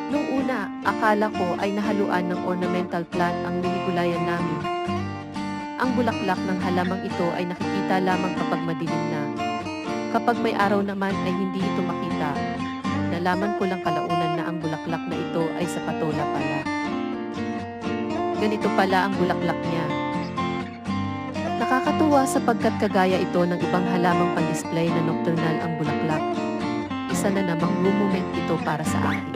Nung una, akala ko ay nahaluan ng ornamental plant ang minigulayan namin. Ang bulaklak ng halamang ito ay nakikita lamang kapag madilim na. Kapag may araw naman ay hindi ito makita. Nalaman ko lang kalaunan na ang bulaklak na ito ay sa patola pala. Ganito pala ang bulaklak niya. Nakakatuwa sapagkat kagaya ito ng ibang halamang pan-display na nocturnal ang bulaklak. Isa na namang room moment ito para sa akin.